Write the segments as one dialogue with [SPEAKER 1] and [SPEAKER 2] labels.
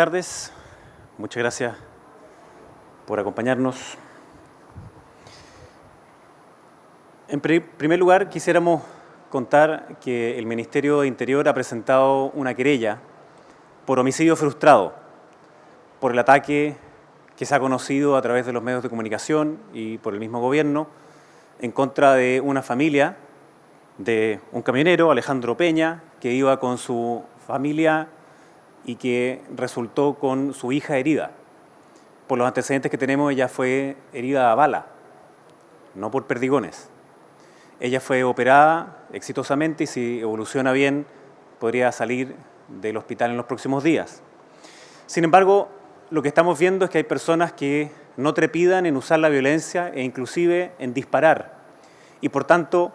[SPEAKER 1] tardes. Muchas gracias por acompañarnos. En primer lugar, quisiéramos contar que el Ministerio de Interior ha presentado una querella por homicidio frustrado, por el ataque que se ha conocido a través de los medios de comunicación y por el mismo gobierno en contra de una familia de un camionero, Alejandro Peña, que iba con su familia y que resultó con su hija herida. Por los antecedentes que tenemos, ella fue herida a bala, no por perdigones. Ella fue operada exitosamente y si evoluciona bien, podría salir del hospital en los próximos días. Sin embargo, lo que estamos viendo es que hay personas que no trepidan en usar la violencia e inclusive en disparar. Y por tanto,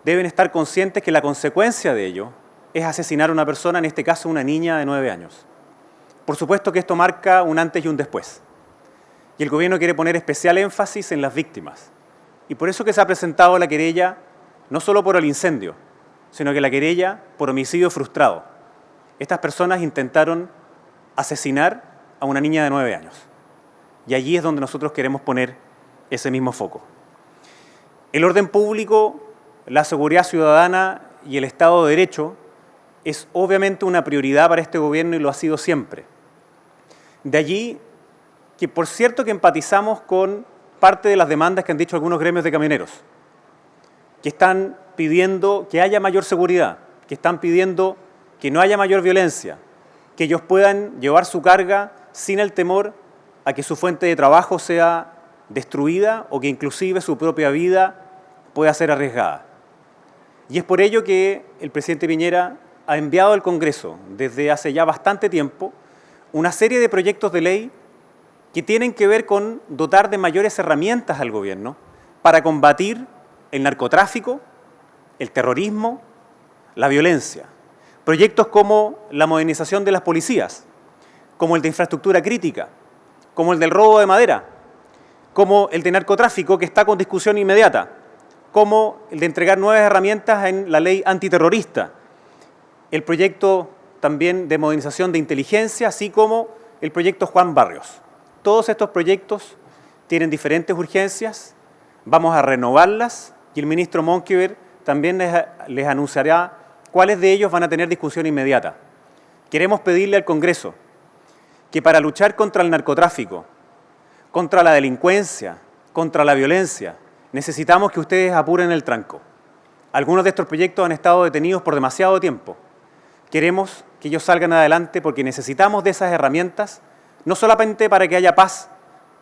[SPEAKER 1] deben estar conscientes que la consecuencia de ello es asesinar a una persona, en este caso una niña de 9 años. Por supuesto que esto marca un antes y un después. Y el gobierno quiere poner especial énfasis en las víctimas. Y por eso que se ha presentado la querella, no solo por el incendio, sino que la querella por homicidio frustrado. Estas personas intentaron asesinar a una niña de 9 años. Y allí es donde nosotros queremos poner ese mismo foco. El orden público, la seguridad ciudadana y el Estado de Derecho es obviamente una prioridad para este gobierno y lo ha sido siempre. De allí que, por cierto, que empatizamos con parte de las demandas que han dicho algunos gremios de camioneros, que están pidiendo que haya mayor seguridad, que están pidiendo que no haya mayor violencia, que ellos puedan llevar su carga sin el temor a que su fuente de trabajo sea destruida o que inclusive su propia vida pueda ser arriesgada. Y es por ello que el presidente Piñera ha enviado al Congreso, desde hace ya bastante tiempo, una serie de proyectos de ley que tienen que ver con dotar de mayores herramientas al gobierno para combatir el narcotráfico, el terrorismo, la violencia. Proyectos como la modernización de las policías, como el de infraestructura crítica, como el del robo de madera, como el de narcotráfico que está con discusión inmediata, como el de entregar nuevas herramientas en la ley antiterrorista, el proyecto también de modernización de inteligencia, así como el proyecto Juan Barrios. Todos estos proyectos tienen diferentes urgencias, vamos a renovarlas y el ministro Monkever también les anunciará cuáles de ellos van a tener discusión inmediata. Queremos pedirle al Congreso que para luchar contra el narcotráfico, contra la delincuencia, contra la violencia, necesitamos que ustedes apuren el tranco. Algunos de estos proyectos han estado detenidos por demasiado tiempo. Queremos que ellos salgan adelante porque necesitamos de esas herramientas, no solamente para que haya paz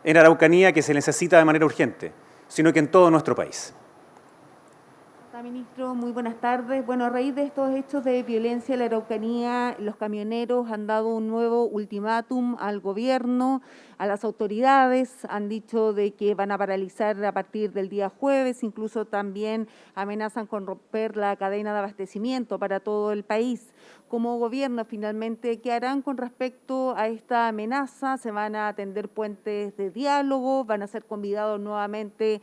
[SPEAKER 1] en Araucanía, que se necesita de manera urgente, sino que en todo nuestro país.
[SPEAKER 2] Ministro, muy buenas tardes. Bueno, a raíz de estos hechos de violencia en la Araucanía, los camioneros han dado un nuevo ultimátum al gobierno, a las autoridades, han dicho de que van a paralizar a partir del día jueves, incluso también amenazan con romper la cadena de abastecimiento para todo el país. Como gobierno, finalmente, ¿qué harán con respecto a esta amenaza? ¿Se van a atender puentes de diálogo? ¿Van a ser convidados nuevamente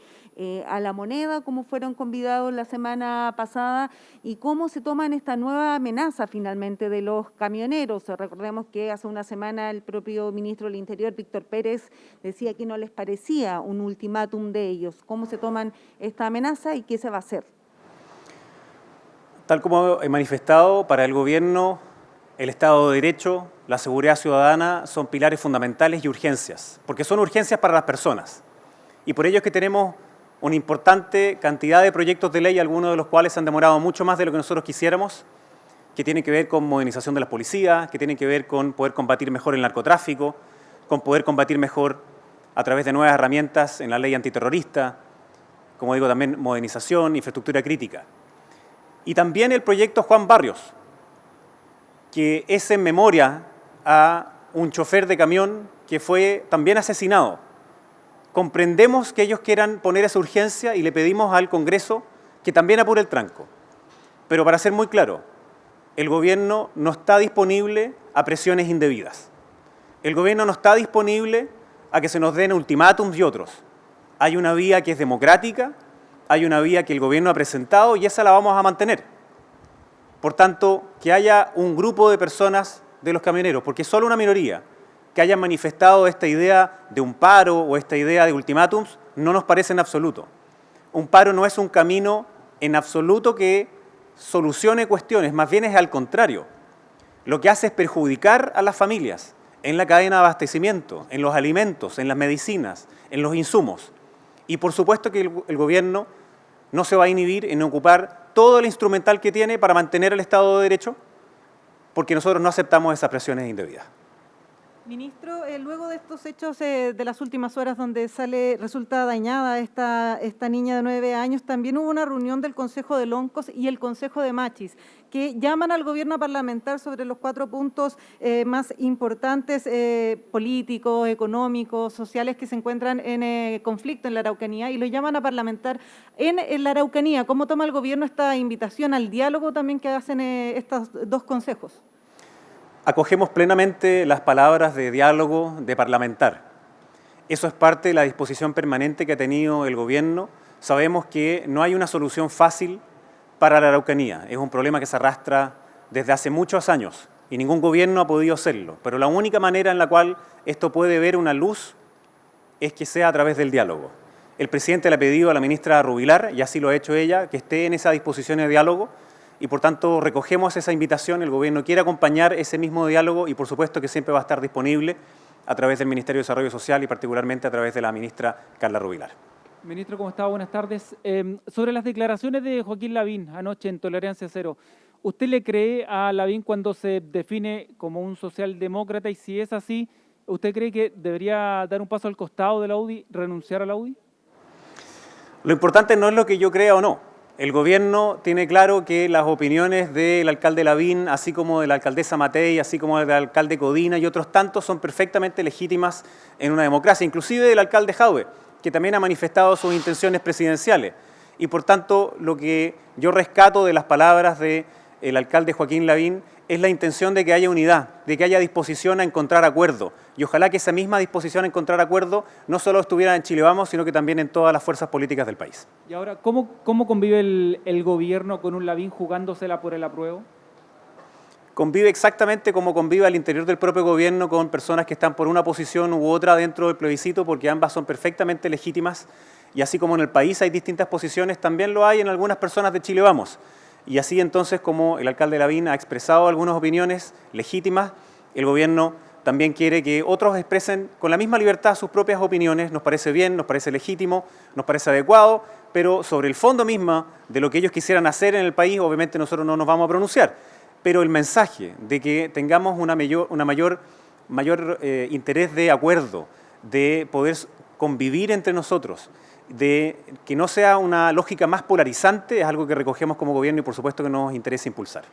[SPEAKER 2] a la moneda, como fueron convidados la semana pasada? ¿Y cómo se toman esta nueva amenaza finalmente de los camioneros? Recordemos que hace una semana el propio ministro del Interior, Víctor Pérez, decía que no les parecía un ultimátum de ellos. ¿Cómo se toman esta amenaza y qué se va a hacer?
[SPEAKER 1] Tal como he manifestado, para el gobierno, el Estado de Derecho, la seguridad ciudadana son pilares fundamentales y urgencias, porque son urgencias para las personas. Y por ello es que tenemos una importante cantidad de proyectos de ley, algunos de los cuales han demorado mucho más de lo que nosotros quisiéramos, que tienen que ver con modernización de las policías, que tienen que ver con poder combatir mejor el narcotráfico, con poder combatir mejor a través de nuevas herramientas en la ley antiterrorista, como digo, también modernización, infraestructura crítica. Y también el proyecto Juan Barrios, que es en memoria a un chofer de camión que fue también asesinado. Comprendemos que ellos quieran poner esa urgencia y le pedimos al Congreso que también apure el tranco. Pero para ser muy claro, el gobierno no está disponible a presiones indebidas. El gobierno no está disponible a que se nos den ultimátums y otros. Hay una vía que es democrática, hay una vía que el gobierno ha presentado y esa la vamos a mantener. Por tanto, que haya un grupo de personas de los camioneros, porque solo una minoría que haya manifestado esta idea de un paro o esta idea de ultimátums no nos parece en absoluto. Un paro no es un camino en absoluto que solucione cuestiones, más bien es al contrario. Lo que hace es perjudicar a las familias en la cadena de abastecimiento, en los alimentos, en las medicinas, en los insumos. Y por supuesto que el gobierno no se va a inhibir en ocupar todo el instrumental que tiene para mantener el Estado de Derecho, porque nosotros no aceptamos esas presiones indebidas.
[SPEAKER 3] Ministro, luego de estos hechos de las últimas horas donde resulta dañada esta niña de 9 años, también hubo una reunión del Consejo de Loncos y el Consejo de Machis, que llaman al gobierno a parlamentar sobre los 4 puntos más importantes políticos, económicos, sociales que se encuentran en conflicto en la Araucanía y lo llaman a parlamentar en la Araucanía. ¿Cómo toma el gobierno esta invitación al diálogo también que hacen estos 2 consejos?
[SPEAKER 1] Acogemos plenamente las palabras de diálogo, de parlamentar. Eso es parte de la disposición permanente que ha tenido el gobierno. Sabemos que no hay una solución fácil para la Araucanía. Es un problema que se arrastra desde hace muchos años y ningún gobierno ha podido hacerlo. Pero la única manera en la cual esto puede ver una luz es que sea a través del diálogo. El presidente le ha pedido a la ministra Rubilar, y así lo ha hecho ella, que esté en esa disposición de diálogo. Y por tanto recogemos esa invitación, el gobierno quiere acompañar ese mismo diálogo y por supuesto que siempre va a estar disponible a través del Ministerio de Desarrollo Social y particularmente a través de la ministra Carla Rubilar.
[SPEAKER 4] Ministro, ¿cómo está? Buenas tardes. Sobre las declaraciones de Joaquín Lavín anoche en Tolerancia Cero, ¿usted le cree a Lavín cuando se define como un socialdemócrata? Y si es así, ¿usted cree que debería dar un paso al costado de la UDI, renunciar a la UDI?
[SPEAKER 1] Lo importante no es lo que yo crea o no. El gobierno tiene claro que las opiniones del alcalde Lavín, así como de la alcaldesa Matei, así como del alcalde Codina y otros tantos son perfectamente legítimas en una democracia, inclusive del alcalde Jadwe, que también ha manifestado sus intenciones presidenciales. Y por tanto, lo que yo rescato de las palabras del alcalde Joaquín Lavín es la intención de que haya unidad, de que haya disposición a encontrar acuerdo. Y ojalá que esa misma disposición a encontrar acuerdo no solo estuviera en Chile Vamos, sino que también en todas las fuerzas políticas del país.
[SPEAKER 4] Y ahora, ¿cómo convive el gobierno con un Lavín jugándosela por el apruebo?
[SPEAKER 1] Convive exactamente como convive al interior del propio gobierno con personas que están por una posición u otra dentro del plebiscito, porque ambas son perfectamente legítimas. Y así como en el país hay distintas posiciones, también lo hay en algunas personas de Chile Vamos. Y así entonces, como el alcalde Lavín ha expresado algunas opiniones legítimas, el gobierno también quiere que otros expresen con la misma libertad sus propias opiniones. Nos parece bien, nos parece legítimo, nos parece adecuado, pero sobre el fondo mismo de lo que ellos quisieran hacer en el país, obviamente nosotros no nos vamos a pronunciar. Pero el mensaje de que tengamos una mayor interés de acuerdo, de poder convivir entre nosotros, de que no sea una lógica más polarizante, es algo que recogemos como gobierno y por supuesto que nos interesa impulsar.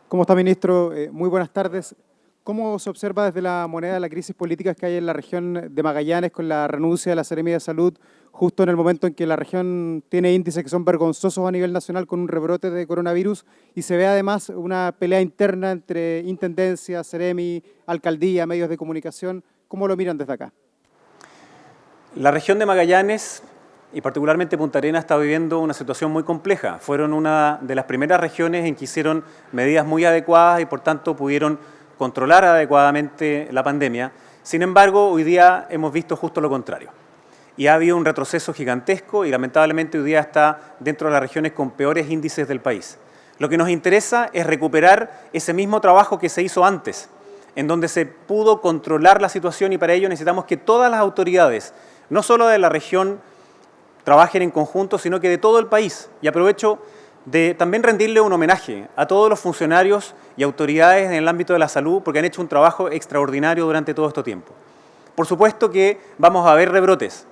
[SPEAKER 5] ¿Cómo está, ministro? Muy buenas tardes. ¿Cómo se observa desde la moneda la crisis política que hay en la región de Magallanes con la renuncia de la Seremi de Salud, justo en el momento en que la región tiene índices que son vergonzosos a nivel nacional con un rebrote de coronavirus y se ve además una pelea interna entre intendencia, Seremi, alcaldía, medios de comunicación? ¿Cómo lo miran desde acá?
[SPEAKER 1] La región de Magallanes y particularmente Punta Arenas está viviendo una situación muy compleja. Fueron una de las primeras regiones en que hicieron medidas muy adecuadas y por tanto pudieron controlar adecuadamente la pandemia. Sin embargo, hoy día hemos visto justo lo contrario. Y ha habido un retroceso gigantesco y lamentablemente hoy día está dentro de las regiones con peores índices del país. Lo que nos interesa es recuperar ese mismo trabajo que se hizo antes, en donde se pudo controlar la situación y para ello necesitamos que todas las autoridades, no solo de la región, trabajen en conjunto, sino que de todo el país. Y aprovecho de también rendirle un homenaje a todos los funcionarios y autoridades en el ámbito de la salud, porque han hecho un trabajo extraordinario durante todo este tiempo. Por supuesto que vamos a ver rebrotes,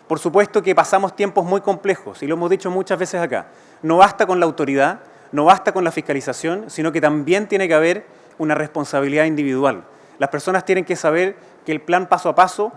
[SPEAKER 1] por supuesto que pasamos tiempos muy complejos, y lo hemos dicho muchas veces acá. No basta con la autoridad, no basta con la fiscalización, sino que también tiene que haber una responsabilidad individual. Las personas tienen que saber que el plan paso a paso,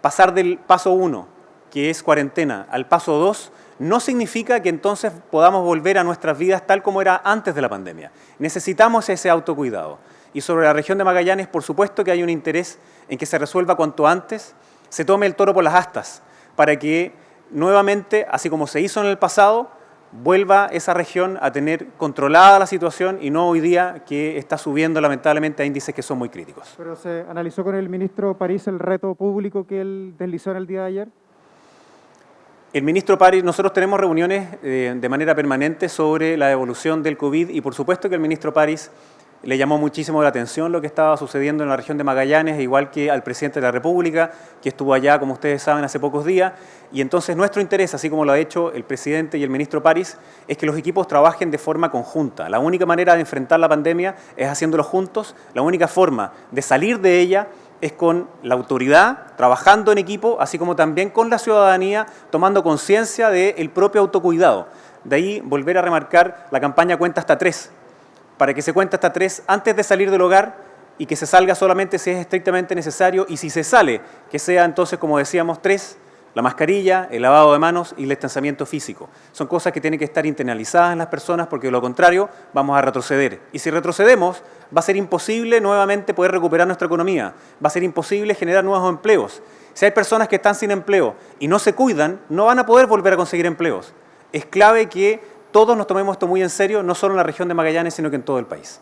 [SPEAKER 1] pasar del paso 1, que es cuarentena, al paso 2, no significa que entonces podamos volver a nuestras vidas tal como era antes de la pandemia. Necesitamos ese autocuidado. Y sobre la región de Magallanes, por supuesto que hay un interés en que se resuelva cuanto antes, se tome el toro por las astas, para que nuevamente, así como se hizo en el pasado, vuelva esa región a tener controlada la situación y no hoy día que está subiendo lamentablemente a índices que son muy críticos.
[SPEAKER 5] ¿Pero se analizó con el ministro París el reto público que él deslizó en el día de ayer?
[SPEAKER 1] El ministro París, nosotros tenemos reuniones de manera permanente sobre la evolución del COVID y por supuesto que el ministro París le llamó muchísimo la atención lo que estaba sucediendo en la región de Magallanes, igual que al presidente de la República, que estuvo allá, como ustedes saben, hace pocos días. Y entonces nuestro interés, así como lo ha hecho el presidente y el ministro París, es que los equipos trabajen de forma conjunta. La única manera de enfrentar la pandemia es haciéndolo juntos. La única forma de salir de ella es con la autoridad, trabajando en equipo, así como también con la ciudadanía, tomando conciencia del propio autocuidado. De ahí volver a remarcar la campaña Cuenta hasta 3, para que se cuente hasta 3 antes de salir del hogar y que se salga solamente si es estrictamente necesario y si se sale, que sea entonces, como decíamos, 3, la mascarilla, el lavado de manos y el distanciamiento físico. Son cosas que tienen que estar internalizadas en las personas porque de lo contrario vamos a retroceder. Y si retrocedemos, va a ser imposible nuevamente poder recuperar nuestra economía, va a ser imposible generar nuevos empleos. Si hay personas que están sin empleo y no se cuidan, no van a poder volver a conseguir empleos. Es clave que todos nos tomemos esto muy en serio, no solo en la región de Magallanes, sino que en todo el país.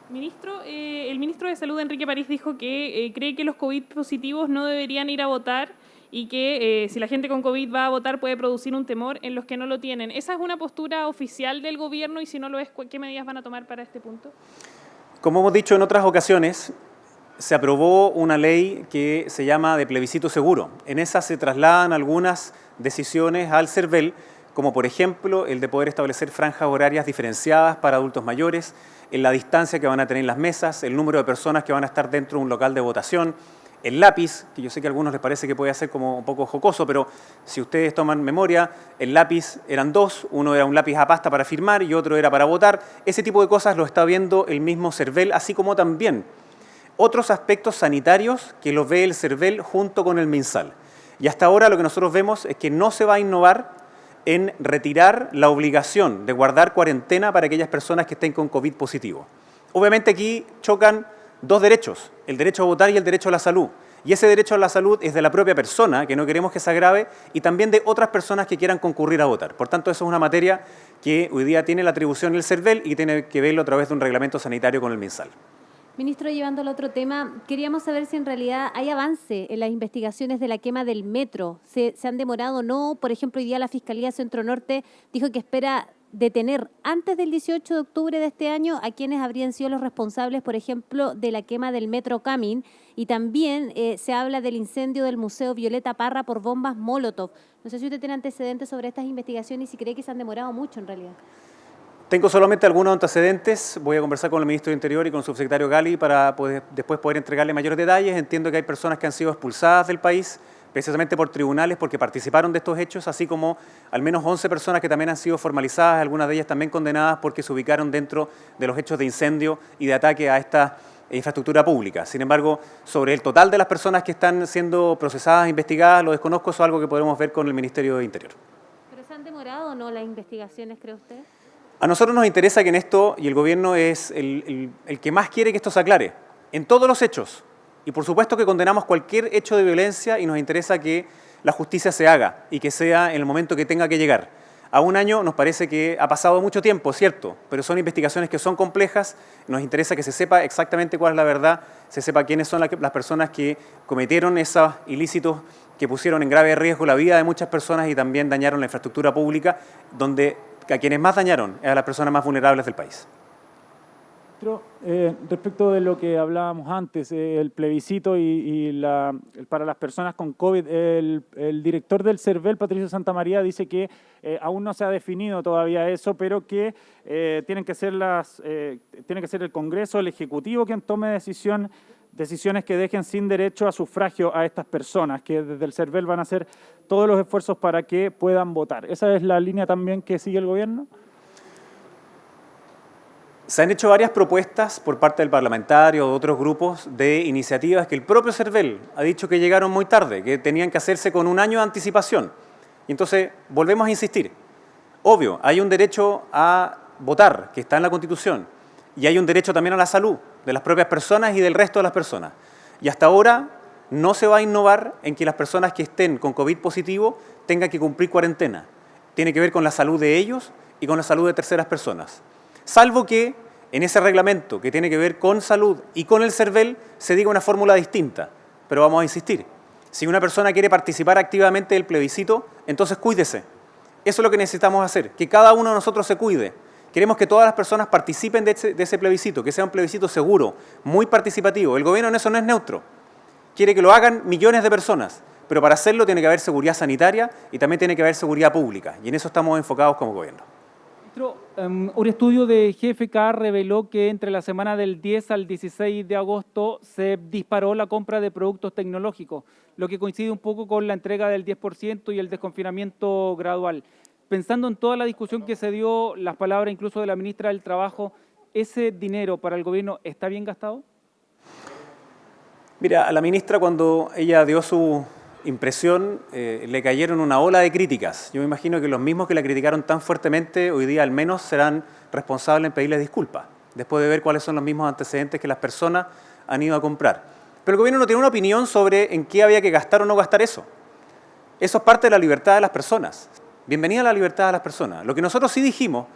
[SPEAKER 6] Ministro, el ministro de Salud, Enrique París, dijo que cree que los COVID positivos no deberían ir a votar y que si la gente con COVID va a votar puede producir un temor en los que no lo tienen. ¿Esa es una postura oficial del gobierno y si no lo es, qué medidas van a tomar para este punto?
[SPEAKER 1] Como hemos dicho en otras ocasiones, se aprobó una ley que se llama de plebiscito seguro. En esa se trasladan algunas decisiones al CERVEL, como por ejemplo el de poder establecer franjas horarias diferenciadas para adultos mayores, en la distancia que van a tener las mesas, el número de personas que van a estar dentro de un local de votación, el lápiz, que yo sé que a algunos les parece que puede ser como un poco jocoso, pero si ustedes toman memoria, el lápiz eran 2, uno era un lápiz a pasta para firmar y otro era para votar. Ese tipo de cosas lo está viendo el mismo CERVEL, así como también otros aspectos sanitarios que los ve el CERVEL junto con el MinSal. Y hasta ahora lo que nosotros vemos es que no se va a innovar en retirar la obligación de guardar cuarentena para aquellas personas que estén con COVID positivo. Obviamente aquí chocan dos derechos, el derecho a votar y el derecho a la salud. Y ese derecho a la salud es de la propia persona, que no queremos que se agrave, y también de otras personas que quieran concurrir a votar. Por tanto, eso es una materia que hoy día tiene la atribución el CERVEL y tiene que verlo a través de un reglamento sanitario con el MinSal.
[SPEAKER 7] Ministro, llevando al otro tema, queríamos saber si en realidad hay avance en las investigaciones de la quema del metro. ¿Se han demorado o no? Por ejemplo, hoy día la Fiscalía Centro Norte dijo que espera detener antes del 18 de octubre de este año a quienes habrían sido los responsables, por ejemplo, de la quema del metro Camin. Y también se habla del incendio del Museo Violeta Parra por bombas Molotov. No sé si usted tiene antecedentes sobre estas investigaciones y si cree que se han demorado mucho en realidad.
[SPEAKER 1] Tengo solamente algunos antecedentes, voy a conversar con el ministro de Interior y con el subsecretario Gali para después poder entregarle mayores detalles. Entiendo que hay personas que han sido expulsadas del país precisamente por tribunales porque participaron de estos hechos, así como al menos 11 personas que también han sido formalizadas, algunas de ellas también condenadas porque se ubicaron dentro de los hechos de incendio y de ataque a esta infraestructura pública. Sin embargo, sobre el total de las personas que están siendo procesadas e investigadas, lo desconozco, eso es algo que podremos ver con el Ministerio de Interior.
[SPEAKER 7] ¿Pero se han demorado o no las investigaciones, cree usted?
[SPEAKER 1] A nosotros nos interesa que en esto, y el gobierno es el que más quiere que esto se aclare, en todos los hechos. Y por supuesto que condenamos cualquier hecho de violencia y nos interesa que la justicia se haga y que sea en el momento que tenga que llegar. A un año nos parece que ha pasado mucho tiempo, cierto, pero son investigaciones que son complejas, nos interesa que se sepa exactamente cuál es la verdad, se sepa quiénes son las personas que cometieron esos ilícitos que pusieron en grave riesgo la vida de muchas personas y también dañaron la infraestructura pública, donde a quienes más dañaron es a las personas más vulnerables del país.
[SPEAKER 4] Respecto de lo que hablábamos antes, el plebiscito para las personas con COVID, el director del CERVEL, Patricio Santamaría, dice que aún no se ha definido todavía eso, pero que tiene que ser el Congreso, el Ejecutivo quien tome decisiones que dejen sin derecho a sufragio a estas personas, que desde el CERVEL van a hacer todos los esfuerzos para que puedan votar. ¿Esa es la línea también que sigue el gobierno?
[SPEAKER 1] Se han hecho varias propuestas por parte del parlamentario o de otros grupos de iniciativas que el propio CERVEL ha dicho que llegaron muy tarde, que tenían que hacerse con un año de anticipación. Y entonces volvemos a insistir. Obvio, hay un derecho a votar, que está en la Constitución, y hay un derecho también a la salud de las propias personas y del resto de las personas. Y hasta ahora no se va a innovar en que las personas que estén con COVID positivo tengan que cumplir cuarentena. tiene que ver con la salud de ellos y con la salud de terceras personas. Salvo que en ese reglamento que tiene que ver con salud y con el CERVEL se diga una fórmula distinta, pero vamos a insistir. Si una persona quiere participar activamente del plebiscito, entonces cuídese. Eso es lo que necesitamos hacer, que cada uno de nosotros se cuide. Queremos que todas las personas participen de ese plebiscito, que sea un plebiscito seguro, muy participativo. El gobierno en eso no es neutro. Quiere que lo hagan millones de personas, pero para hacerlo tiene que haber seguridad sanitaria y también tiene que haber seguridad pública. Y en eso estamos enfocados como gobierno.
[SPEAKER 4] Un estudio de GfK reveló que entre la semana del 10 al 16 de agosto se disparó la compra de productos tecnológicos, lo que coincide un poco con la entrega del 10% y el desconfinamiento gradual. Pensando en toda la discusión que se dio, las palabras incluso de la ministra del Trabajo, ¿ese dinero para el gobierno está bien gastado?
[SPEAKER 1] Mira, a la ministra cuando ella dio su impresión le cayeron una ola de críticas. Yo me imagino que los mismos que la criticaron tan fuertemente hoy día al menos serán responsables en pedirles disculpas, después de ver cuáles son los mismos antecedentes que las personas han ido a comprar. Pero el gobierno no tiene una opinión sobre en qué había que gastar o no gastar eso. Eso es parte de la libertad de las personas. Bienvenida a la libertad de las personas. Lo que nosotros sí dijimos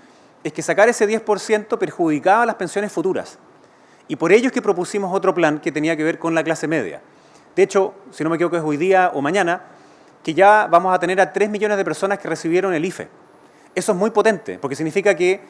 [SPEAKER 1] es que sacar ese 10% perjudicaba a las pensiones futuras. Y por ello es que propusimos otro plan que tenía que ver con la clase media. De hecho, si no me equivoco es hoy día o mañana, que ya vamos a tener a 3 millones de personas que recibieron el IFE. Eso es muy potente, porque significa que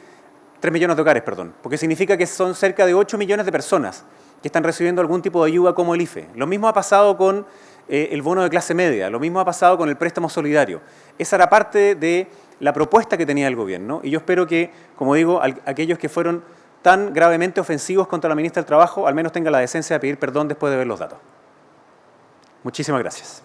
[SPEAKER 1] 3 millones de hogares, perdón, porque significa que son cerca de 8 millones de personas que están recibiendo algún tipo de ayuda como el IFE. Lo mismo ha pasado con el bono de clase media, lo mismo ha pasado con el préstamo solidario. Esa era parte de la propuesta que tenía el gobierno y yo espero que, como digo, aquellos que fueron tan gravemente ofensivos contra la ministra del Trabajo, al menos tengan la decencia de pedir perdón después de ver los datos. Muchísimas gracias.